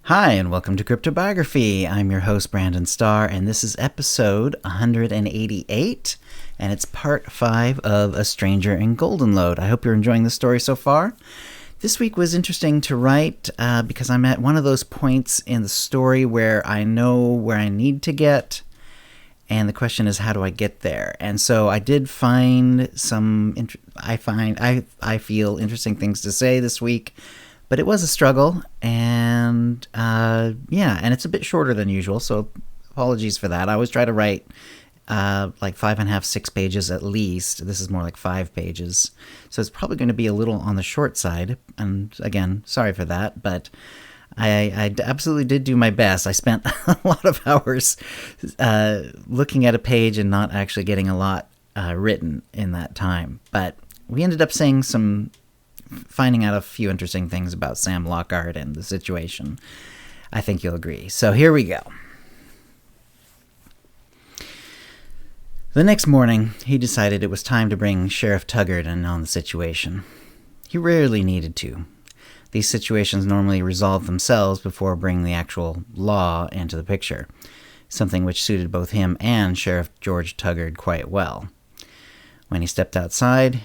Hi, and welcome to CryptoBiography. I'm your host, Brandon Starr, and this is episode 188, and it's part 5 of A Stranger in Goldenlode. I hope you're enjoying the story so far. This week was interesting to write because I'm at one of those points in the story where I know where I need to get, and the question is, how do I get there? And so I did find some, I feel interesting things to say this week. But it was a struggle, and and it's a bit shorter than usual, so apologies for that. I always try to write like 5.5, 6 pages at least. This is more like 5 pages, so it's probably going to be a little on the short side, and again, sorry for that, but I absolutely did do my best. I spent a lot of hours looking at a page and not actually getting a lot written in that time, but we ended up finding out a few interesting things about Sam Lockart and the situation. I think you'll agree. So here we go. The next morning, he decided it was time to bring Sheriff Tuggard in on the situation. He rarely needed to. These situations normally resolve themselves before bringing the actual law into the picture, something which suited both him and Sheriff George Tuggard quite well. When he stepped outside,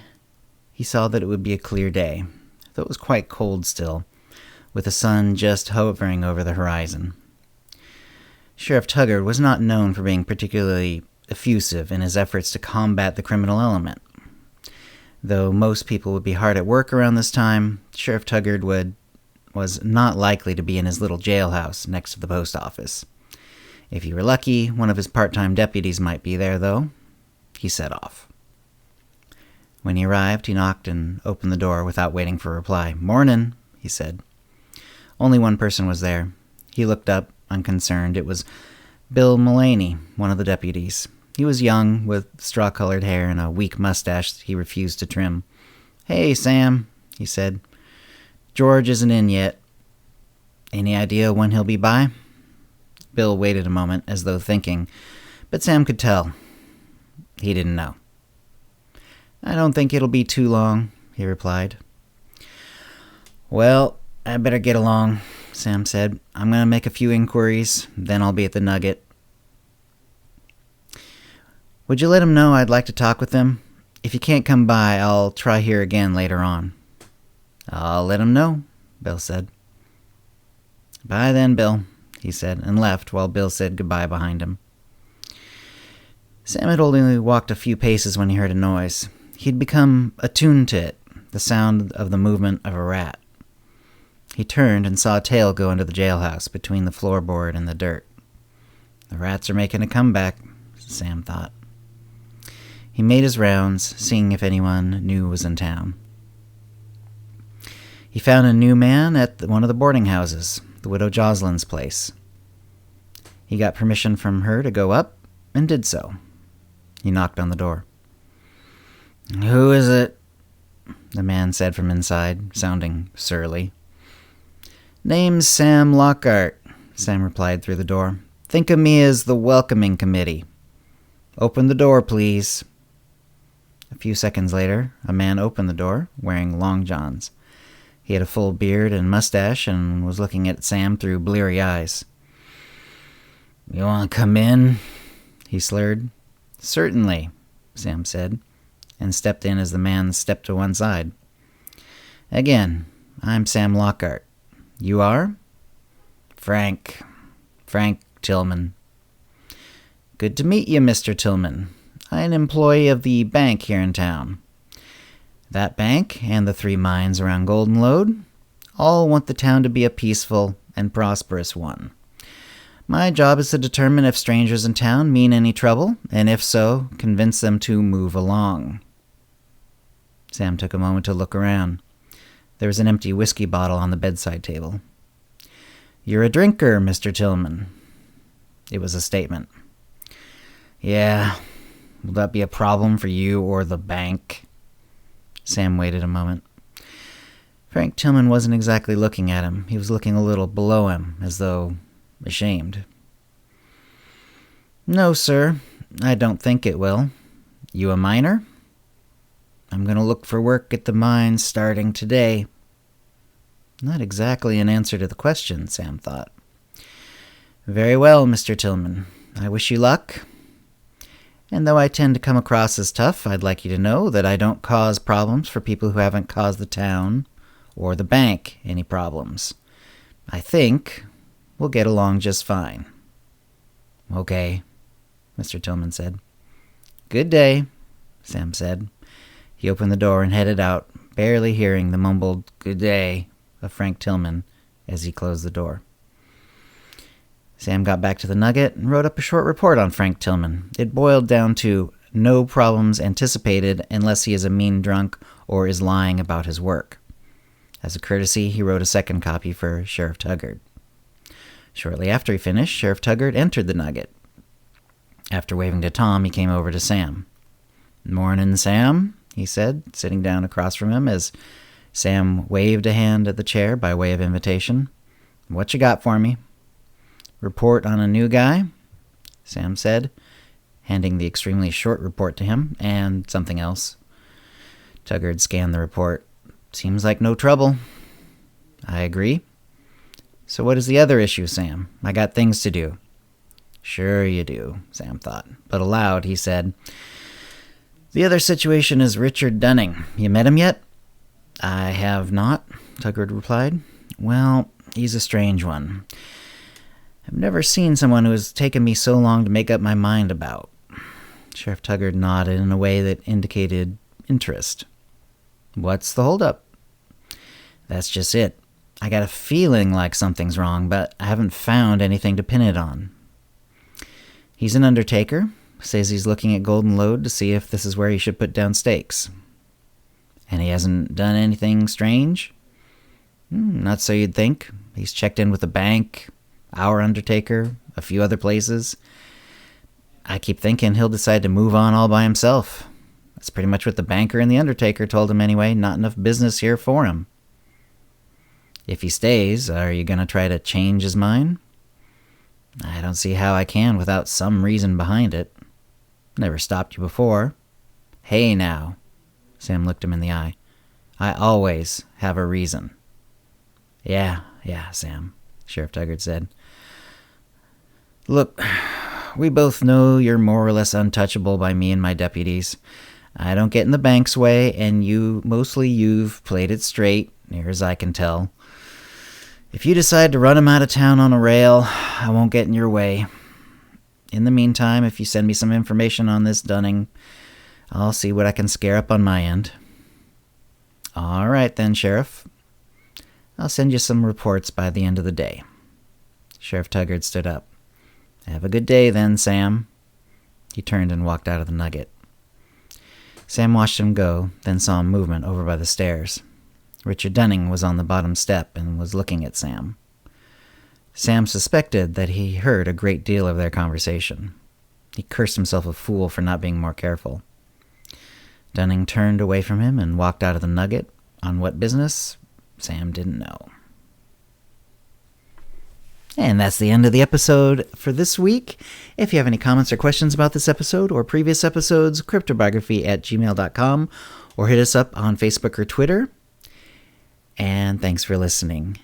he saw that it would be a clear day, though it was quite cold still, with the sun just hovering over the horizon. Sheriff Tuggard was not known for being particularly effusive in his efforts to combat the criminal element. Though most people would be hard at work around this time, Sheriff Tuggard was not likely to be in his little jailhouse next to the post office. If he were lucky, one of his part-time deputies might be there, though. He set off. When he arrived, he knocked and opened the door without waiting for a reply. "Mornin'," he said. Only one person was there. He looked up, unconcerned. It was Bill Mullaney, one of the deputies. He was young, with straw-colored hair and a weak mustache he refused to trim. "Hey, Sam," he said. "George isn't in yet. Any idea when he'll be by?" Bill waited a moment, as though thinking, but Sam could tell. He didn't know. "I don't think it'll be too long," he replied. "Well, I better get along," Sam said. "I'm going to make a few inquiries, then I'll be at the Nugget." "Would you let him know I'd like to talk with him? If he can't come by, I'll try here again later on." "I'll let him know," Bill said. "Bye then, Bill," he said, and left while Bill said goodbye behind him. Sam had only walked a few paces when he heard a noise. He'd become attuned to it, the sound of the movement of a rat. He turned and saw a tail go into the jailhouse between the floorboard and the dirt. "The rats are making a comeback," Sam thought. He made his rounds, seeing if anyone new was in town. He found a new man at one of the boarding houses, the widow Jocelyn's place. He got permission from her to go up, and did so. He knocked on the door. "Who is it?" the man said from inside, sounding surly. "Name's Sam Lockart," Sam replied through the door. "Think of me as the welcoming committee. Open the door, please." A few seconds later, a man opened the door, wearing long johns. He had a full beard and mustache and was looking at Sam through bleary eyes. "You want to come in?" he slurred. "Certainly," Sam said, and stepped in as the man stepped to one side. "Again, I'm Sam Lockart. You are?" Frank Tillman." "Good to meet you, Mr. Tillman. I'm an employee of the bank here in town. That bank and the 3 mines around Goldenlode all want the town to be a peaceful and prosperous one. My job is to determine if strangers in town mean any trouble, and if so, convince them to move along." Sam took a moment to look around. There was an empty whiskey bottle on the bedside table. "You're a drinker, Mr. Tillman." It was a statement. "Yeah, will that be a problem for you or the bank?" Sam waited a moment. Frank Tillman wasn't exactly looking at him. He was looking a little below him, as though ashamed. "No, sir, I don't think it will. You a miner?" "I'm going to look for work at the mines starting today." Not exactly an answer to the question, Sam thought. Very well, Mr. Tillman. I wish you luck. And though I tend to come across as tough, I'd like you to know that I don't cause problems for people who haven't caused the town or the bank any problems. I think we'll get along just fine. Okay, Mr. Tillman said. Good day, Sam said. He opened the door and headed out, barely hearing the mumbled good day of Frank Tillman as he closed the door. Sam got back to the Nugget and wrote up a short report on Frank Tillman. It boiled down to no problems anticipated unless he is a mean drunk or is lying about his work. As a courtesy, he wrote a second copy for Sheriff Tuggard. Shortly after he finished, Sheriff Tuggard entered the Nugget. After waving to Tom, he came over to Sam. Mornin', Sam, he said, sitting down across from him as Sam waved a hand at the chair by way of invitation. What you got for me? Report on a new guy? Sam said, handing the extremely short report to him, and something else. Tuggard scanned the report. Seems like no trouble. I agree. So what is the other issue, Sam? I got things to do. Sure you do, Sam thought. But aloud, he said, the other situation is Richard Dunning. You met him yet? I have not, Tuggard replied. Well, he's a strange one. I've never seen someone who has taken me so long to make up my mind about. Sheriff Tuggard nodded in a way that indicated interest. What's the holdup? That's just it. I got a feeling like something's wrong, but I haven't found anything to pin it on. He's an undertaker. Says he's looking at Goldenlode to see if this is where he should put down stakes. And he hasn't done anything strange? Not so you'd think. He's checked in with the bank, our undertaker, a few other places. I keep thinking he'll decide to move on all by himself. That's pretty much what the banker and the undertaker told him anyway. Not enough business here for him. If he stays, are you going to try to change his mind? I don't see how I can without some reason behind it. Never stopped you before. Hey now. Sam looked him in the eye. I always have a reason. Yeah, Sam, Sheriff Tuggard said. Look, we both know you're more or less untouchable by me and my deputies. I don't get in the bank's way, and you've played it straight, near as I can tell. If you decide to run him out of town on a rail, I won't get in your way. In the meantime, if you send me some information on this Dunning, I'll see what I can scare up on my end. All right then, Sheriff. I'll send you some reports by the end of the day. Sheriff Tuggard stood up. Have a good day then, Sam. He turned and walked out of the Nugget. Sam watched him go, then saw movement over by the stairs. Richard Dunning was on the bottom step and was looking at Sam. Sam suspected that he heard a great deal of their conversation. He cursed himself a fool for not being more careful. Dunning turned away from him and walked out of the Nugget. On what business? Sam didn't know. And that's the end of the episode for this week. If you have any comments or questions about this episode or previous episodes, cryptobiography@gmail.com, or hit us up on Facebook or Twitter. And thanks for listening.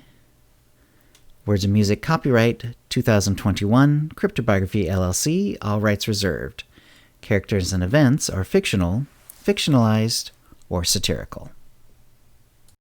Words and music copyright 2021, CryptoBiography LLC, all rights reserved. Characters and events are fictional, fictionalized, or satirical.